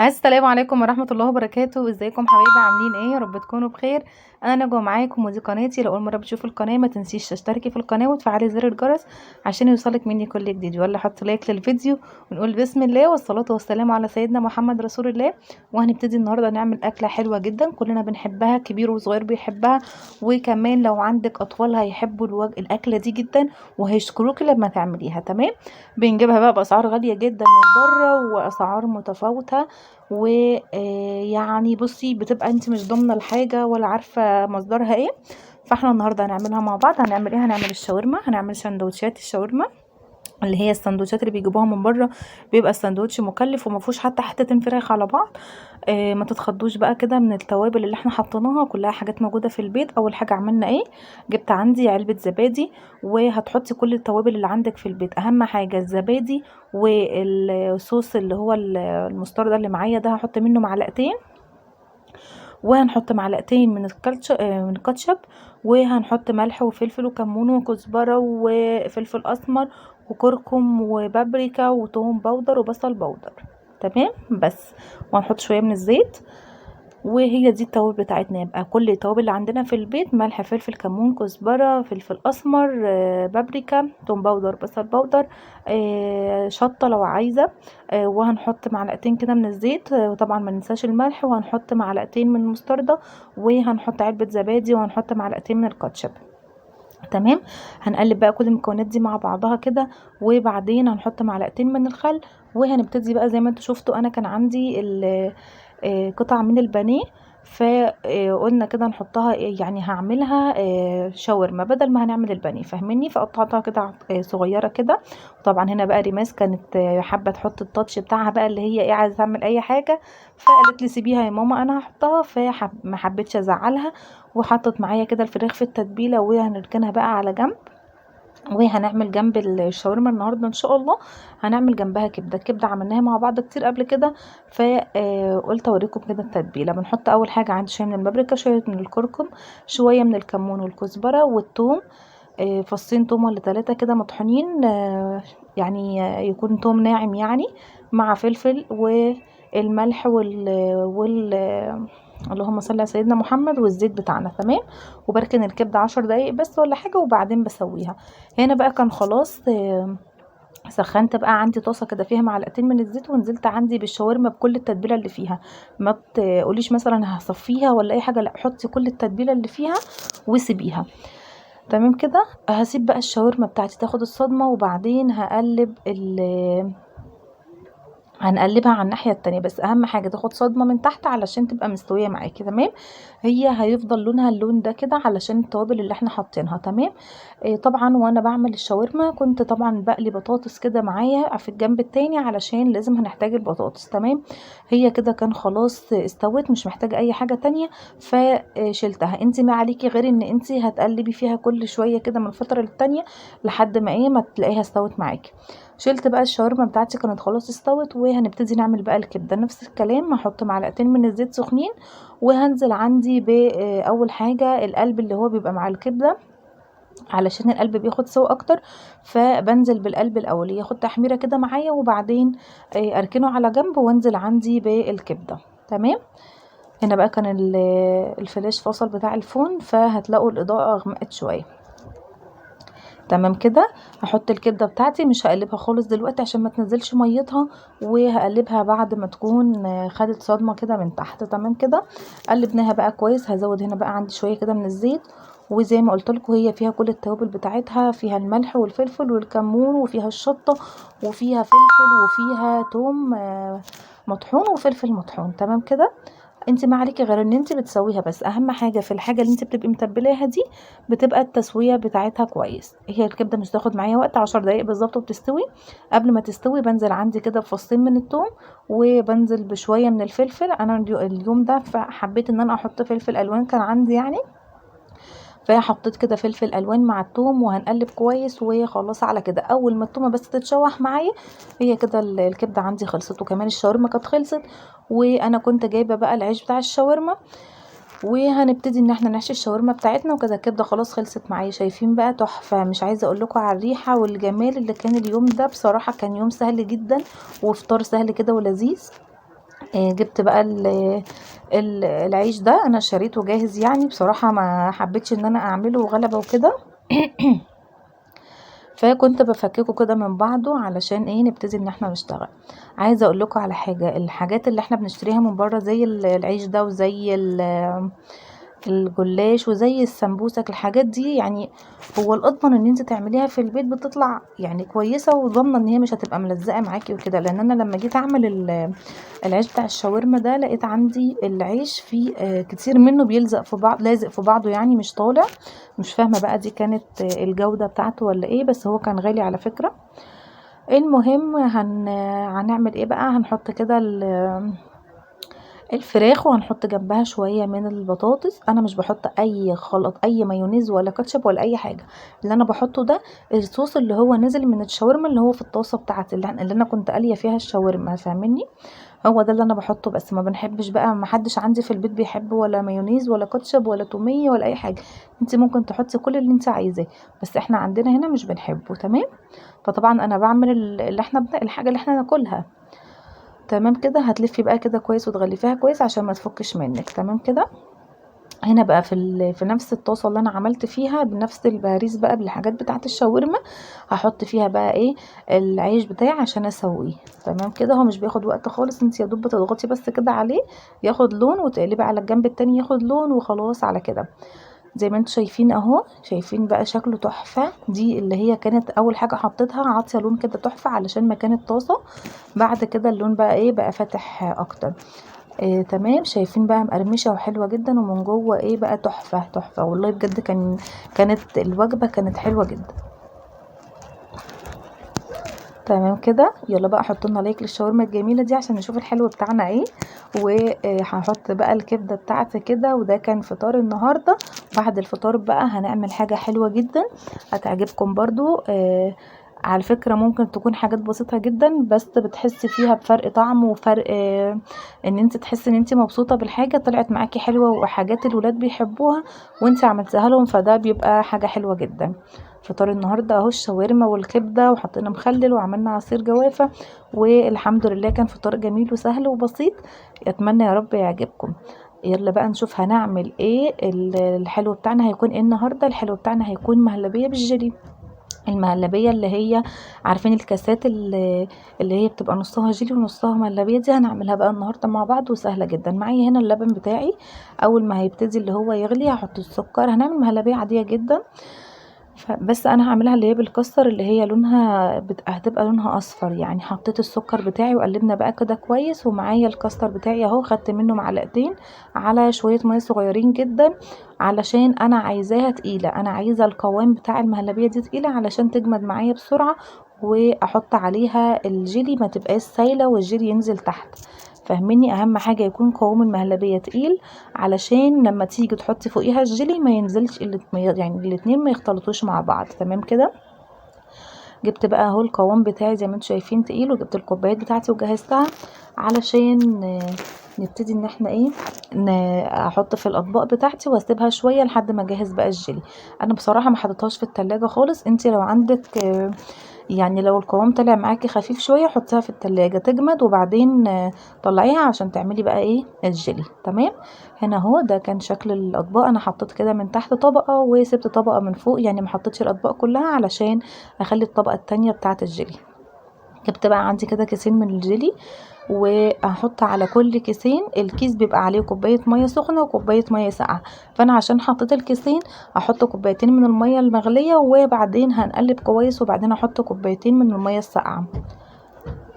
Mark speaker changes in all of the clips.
Speaker 1: السلام عليكم ورحمة الله وبركاته. ازيكم حبايبي؟ عاملين ايه؟ يا رب تكونوا بخير. انا نجوى معاكم ودي قناتي. لو اول مرة بتشوفوا القناة ما تنسيش تشتركي في القناة وتفعلي زر الجرس عشان يوصلك مني كل جديد، ولا حط لايك للفيديو ونقول بسم الله والصلاة والسلام على سيدنا محمد رسول الله. وهنبتدي النهاردة نعمل اكلة حلوة جدا كلنا بنحبها، كبير وصغير بيحبها، وكمان لو عندك اطفال هيحبوا الاكلة دي جدا وهيشكروكي لما تعمليها. تمام. بنجيبها بقى باسعار غالية جدا من بره واسعار متفاوتة، ويعني بصي بتبقى انت مش ضامنه الحاجه ولا عارفه مصدرها ايه. فاحنا النهارده هنعملها مع بعض. هنعمل ايه؟ هنعمل الشاورما. هنعمل سندوتشات الشاورما اللي هي السندوتشات اللي بيجيبوها من بره، بيبقى السندوتش مكلف وما فيهوش حتى حتتين فراخ على بعض. ما تتخضوش بقى كده من التوابل اللي احنا حطيناها، كلها حاجات موجوده في البيت. اول حاجه عملنا ايه؟ جبت عندي علبه زبادي، وهتحطي كل التوابل اللي عندك في البيت. اهم حاجه الزبادي، والصوص اللي هو المستردة اللي معايا ده هحط منه معلقتين، وهنحط معلقتين من الكاتشب، وهنحط ملح وفلفل وكمون وكزبره وفلفل اسمر وكركم وبابريكا وتوم باودر وبصل باودر. تمام بس. وهنحط شويه من الزيت، وهي دي التوابل بتاعتنا. يبقى كل التوابل اللي عندنا في البيت: ملح، فلفل، كمون، كزبره، فلفل اسمر، بابريكا، توم باودر، بصل باودر، شطه لو عايزه. وهنحط معلقتين كده من الزيت، وطبعا ما ننساش الملح، وهنحط معلقتين من المستردة، وهنحط علبه زبادي، وهنحط معلقتين من الكاتشب. تمام. هنقلب بقى كل المكونات دي مع بعضها كده، وبعدين هنحط معلقتين من الخل. وهنبتدي بقى زي ما انتوا شفتوا، انا كان عندي قطع من البانيه، فقلنا كده نحطها يعني هعملها شاورما بدل ما هنعمل البانيه، فاهميني؟ فقطعتها كده صغيره كده. طبعا هنا بقى ريماس كانت حابه تحط التاتش بتاعها بقى، اللي هي ايه، عايزه تعمل اي حاجه، فقالت لي سيبيها يا ماما انا هحطها. ما حبيتش ازعلها، وحطت معايا كده الفراخ في التتبيله، وهنركنها بقى على جنب. وهنعمل جنب الشاورما النهارده ان شاء الله هنعمل جنبها كبده. الكبده عملناها مع بعض كتير قبل كده، فقلت اوريكم كده التتبيله. بنحط اول حاجه عندي شويه من البابريكا، شويه من الكركم، شويه من الكمون والكزبره والثوم، فصين توم ولا 3 كده مطحونين، يعني يكون توم ناعم يعني، مع فلفل والملح اللهم صل على سيدنا محمد، والزيت بتاعنا. تمام. وبركن الكبده 10 دقايق بس ولا حاجه، وبعدين بسويها. هنا بقى كان خلاص سخنت بقى عندي طاسه كده فيها معلقتين من الزيت، ونزلت عندي بالشاورما بكل التتبيله اللي فيها. ما تقوليش مثلا هصفيها ولا اي حاجه، لا، حطي كل التتبيله اللي فيها وسيبيها. تمام كده. هسيب بقى الشاورما بتاعتي تاخد الصدمه، وبعدين هنقلبها على الناحيه التانية. بس اهم حاجه تاخد صدمه من تحت علشان تبقى مستويه معاكي. تمام. هي هيفضل لونها اللون ده كده علشان التوابل اللي احنا حاطينها. تمام. طبعا وانا بعمل الشاورما كنت طبعا بقلي بطاطس كده معايا في الجنب التاني علشان لازم هنحتاج البطاطس. تمام. هي كده كان خلاص استوت، مش محتاجه اي حاجه تانية، فشلتها. انت ما عليكي غير ان انت هتقلبي فيها كل شويه كده من فتره للتانية لحد ما ما تلاقيها استوت معاكي. شلت بقى الشاورما بتاعتي كانت خلاص استوت، وهنبتدي نعمل بقى الكبده. نفس الكلام، هحط معلقتين من الزيت سخنين، وهنزل عندي باول حاجه القلب اللي هو بيبقى مع الكبده علشان القلب بياخد سوا اكتر. فبنزل بالقلب الاول ياخد تحميره كده معايا، وبعدين اركنه على جنب وانزل عندي بالكبده. تمام. هنا بقى كان الفلاش فصل بتاع الفون، فهتلاقوا الاضاءه غمقت شويه. تمام كده. هحط الكبده بتاعتي، مش هقلبها خالص دلوقتي عشان ما تنزلش ميتها، وهقلبها بعد ما تكون خدت صدمه كده من تحت. تمام كده. قلبناها بقى كويس. هزود هنا بقى عندي شويه كده من الزيت، وزي ما قلت لكم هي فيها كل التوابل بتاعتها، فيها الملح والفلفل والكمون، وفيها الشطه، وفيها فلفل، وفيها توم مطحون، وفلفل مطحون. تمام كده. انت ما عليكي غير ان انت بتسويها بس. اهم حاجه في الحاجه اللي انت بتبقي متبلاها دي بتبقى التسويه بتاعتها كويس. هي الكبده مش تاخد معايا وقت 10 دقايق بالظبط وبتستوي. قبل ما تستوي بنزل عندي كده بفصين من الثوم، وبنزل بشويه من الفلفل. انا اليوم ده حبيت ان انا احط فلفل الوان كان عندي يعني، فحطيت كده فلفل الوان مع الثوم، وهنقلب كويس. وهي خلاص على كده اول ما الثومه بس تتشوح معايا، هي كده الكبده عندي خلصت، وكمان الشاورما كانت خلصت. وانا كنت جايبه بقى العيش بتاع الشاورما، وهنبتدي ان احنا نحشي الشاورما بتاعتنا. وكده الكبده خلاص خلصت معايا. شايفين بقى تحفه، مش عايزه اقول لكم على الريحه والجمال اللي كان اليوم ده. بصراحه كان يوم سهل جدا، وفطار سهل كده ولذيذ. جبت بقى العيش ده، انا شريته جاهز يعني، بصراحة ما حبيتش ان انا اعمله غلبة وكده. فكنت بفككه كده من بعضه علشان ايه نبتدي ان احنا نشتغل. عايزه اقول لكم على حاجه، الحاجات اللي احنا بنشتريها من بره زي العيش ده وزي الجلاش وزي السمبوسك، الحاجات دي يعني هو الاضمن ان انت تعمليها في البيت بتطلع يعني كويسه، وضامنه ان هي مش هتبقى ملزقه معاكي وكده. لان انا لما جيت اعمل العيش بتاع الشاورما ده لقيت عندي العيش فيه كتير منه بيلزق في بعض، لازق في بعضه يعني مش طالع. مش فاهمه بقى دي كانت الجوده بتاعته ولا ايه، بس هو كان غالي على فكره. المهم هنعمل ايه بقى، هنحط كده الفراخ وهنحط جنبها شويه من البطاطس. انا مش بحط اي خلط، اي مايونيز ولا كاتشب ولا اي حاجه. اللي انا بحطه ده الصوص اللي هو نزل من الشاورما، اللي هو في الطاسه بتاعتي اللي انا كنت قاليه فيها الشاورما، فاهمني؟ هو ده اللي انا بحطه بس. ما بنحبش بقى، ما حدش عندي في البيت بيحب ولا مايونيز ولا كاتشب ولا توميه ولا اي حاجه. انت ممكن تحطي كل اللي انت عايزاه، بس احنا عندنا هنا مش بنحبه. تمام. فطبعا انا بعمل الحاجه اللي احنا ناكلها. تمام كده. هتلفي بقى كده كويس وتغلفيها كويس عشان ما تفكش منك. تمام كده. هنا بقى في نفس الطاسه اللي انا عملت فيها بنفس البهاريز بقى بالحاجات بتاعه الشاورما، هحط فيها بقى ايه العيش بتاعي عشان اسويه. تمام كده. هو مش بياخد وقت خالص، انت يا دوب بتضغطي بس كده عليه ياخد لون، وتقلبي على الجنب التاني ياخد لون، وخلاص على كده. زي ما انتوا شايفين اهو، شايفين بقى شكله تحفه. دي اللي هي كانت اول حاجه حطيتها، عاطيه لون كده تحفه علشان مكان الطاسه. بعد كده اللون بقى ايه بقى فاتح اكتر. تمام. شايفين بقى مقرمشه وحلوه جدا، ومن جوه ايه بقى تحفه تحفه والله بجد. كانت الوجبه كانت حلوه جدا. تمام كده. يلا بقى حطوا لنا لايك للشاورما الجميله دي عشان نشوف الحلو بتاعنا ايه. وهحط بقى الكبده بتاعتي كده، وده كان فطار النهارده. بعد الفطار بقى هنعمل حاجه حلوه جدا هتعجبكم برضو. على فكرة ممكن تكون حاجات بسيطة جدا، بس بتحسي فيها بفرق طعم وفرق ان انت تحسي ان انت مبسوطة بالحاجة طلعت معاكي حلوة، وحاجات الولاد بيحبوها وانت عملتها لهم، فده بيبقى حاجة حلوة جدا. فطار النهاردة اهو الشاورما والكبدة، وحطينا مخلل وعملنا عصير جوافة، والحمد لله كان فطار جميل وسهل وبسيط. اتمنى يا رب يعجبكم. يلا بقى نشوف هنعمل ايه. الحلو بتاعنا هيكون ايه النهاردة؟ الحلو بتاعنا هيكون مهلبية بالجيلي. المهلبيه اللي هي عارفين الكاسات اللي هي بتبقى نصها جيلي ونصها مهلبيه، دي هنعملها بقى النهارده مع بعض وسهله جدا. معايا هنا اللبن بتاعي، اول ما هيبتدي اللي هو يغلي هحط السكر. هنعمل مهلبيه عاديه جدا، بس انا هعملها اللي هي بالكسر، اللي هي لونها هتبقى لونها اصفر يعني. حطيت السكر بتاعي وقلبنا بقى كده كويس، ومعايا الكاستر بتاعي اهو، خدت منه معلقتين على شويه ميه صغيرين جدا علشان انا عايزاها تقيله. انا عايزه القوام بتاع المهلبيه دي تقيله علشان تجمد معايا بسرعه، واحط عليها الجيلي ما تبقاش سايله والجيلي ينزل تحت. فاهميني؟ اهم حاجه يكون قوام المهلبيه تقيل علشان لما تيجي تحطي فوقيها الجيلي ما ينزلش يعني الاتنين ما يختلطوش مع بعض. تمام كده. جبت بقى اهو القوام بتاعي زي ما انتم شايفين تقيل، وجبت الكوبايات بتاعتي وجهزتها علشان نبتدي ان احنا ايه احط في الاطباق بتاعتي واسيبها شويه لحد ما اجهز بقى الجيلي. انا بصراحه ما حطيتهاش في التلاجة خالص. انتي لو عندك يعني لو القوام طلع معاكي خفيف شويه حطيها في التلاجة تجمد، وبعدين طلعيها عشان تعملي بقى ايه الجيلي. تمام. هنا اهو ده كان شكل الاطباق. انا حطيت كده من تحت طبقه وسبت طبقه من فوق، يعني ما حطيتش الاطباق كلها علشان اخلي الطبقه التانية بتاعه الجيلي. جبت بقى عندي كده كيسين من الجيلي، وهحط على كل كيسين الكيس بيبقى عليه كوبايه ميه سخنه وكوبايه ميه ساقعه. فانا عشان حطيت الكيسين هحط كوبايتين من الميه المغليه، وبعدين هنقلب كويس، وبعدين احط كوبايتين من الميه الساقعه.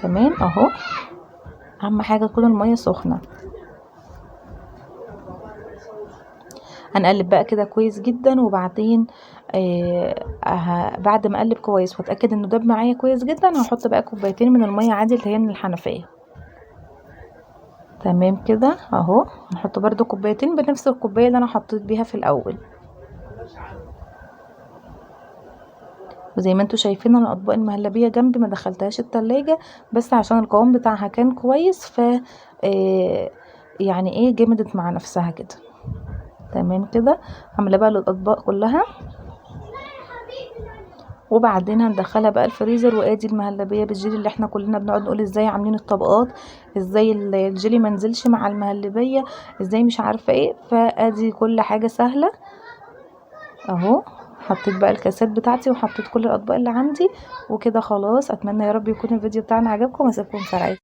Speaker 1: تمام اهو. اهم حاجه تكون الميه سخنه. هنقلب بقى كده كويس جدا، وبعدين بعد ما اقلب كويس واتاكد انه داب معايا كويس جدا هحط بقى كوبايتين من الميه عادي اللي هي من الحنفيه. تمام كده اهو. هنحط برده كوبايتين بنفس الكوبايه اللي انا حطيت بيها في الاول. وزي ما انتوا شايفين انا الاطباق المهلبيه جنبي ما دخلتهاش التلاجة، بس عشان القوام بتاعها كان كويس ف يعني ايه جمدت مع نفسها كده. تمام كده. عامله بقى الاطباق كلها، وبعدين هندخلها بقى الفريزر. وادي المهلبيه بالجيلي اللي احنا كلنا بنقعد نقول ازاي عاملين الطبقات، ازاي الجيلي منزلش مع المهلبيه، ازاي مش عارفه ايه. فادي كل حاجه سهله اهو. حطيت بقى الكاسات بتاعتي وحطيت كل الاطباق اللي عندي وكده خلاص. اتمنى يا رب يكون الفيديو بتاعنا عجبكم. اسيبكم سلام.